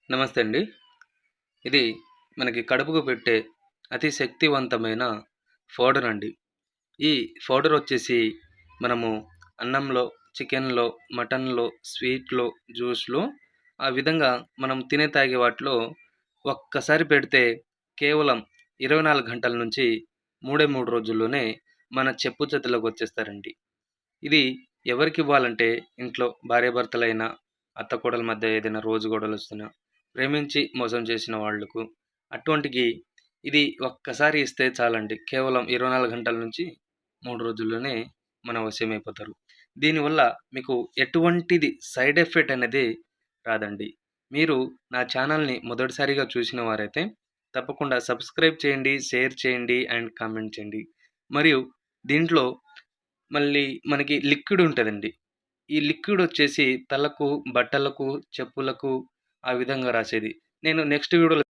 నమస్తే అండి. ఇది మనకి కడుపుకు పెట్టే అతి శక్తివంతమైన పౌడర్ అండి. ఈ పౌడర్ వచ్చేసి మనము అన్నంలో, చికెన్‌లో, మటన్‌లో, స్వీట్‌లో, జ్యూస్‌లో ఆ విధంగా మనం తినే, తాగే వాటిలో ఒక్కసారి పెడితే కేవలం 24 గంటల నుంచి 3 రోజుల్లోనే మన చెప్పు చేతుల్లోకి వచ్చేస్తారండి. ఇది ఎవరికివ్వాలంటే ఇంట్లో భార్యాభర్తలైనా, అత్త కోడళ్ళ మధ్య ఏదైనా రోజు గొడవలొస్తున్నా, ప్రేమించి మోసం చేసిన వాళ్ళకు అటువంటికి ఇది ఒక్కసారి ఇస్తే చాలండి. కేవలం 24 గంటల నుంచి 3 రోజుల్లోనే మన వశమైపోతారు. దీనివల్ల మీకు ఎటువంటిది సైడ్ ఎఫెక్ట్ అనేది రాదండి. మీరు నా ఛానల్‌ని మొదటిసారిగా చూసిన వారైతే తప్పకుండా సబ్స్క్రైబ్ చేయండి, షేర్ చేయండి అండ్ కామెంట్ చేయండి. మరియు దీంట్లో మళ్ళీ మనకి లిక్విడ్ ఉంటదండి. ఈ లిక్విడ్ వచ్చేసి తలకు, బట్టలకు, చెప్పులకు ఆ విధంగా రాసేది. నేను నెక్స్ట్ వీడియోలో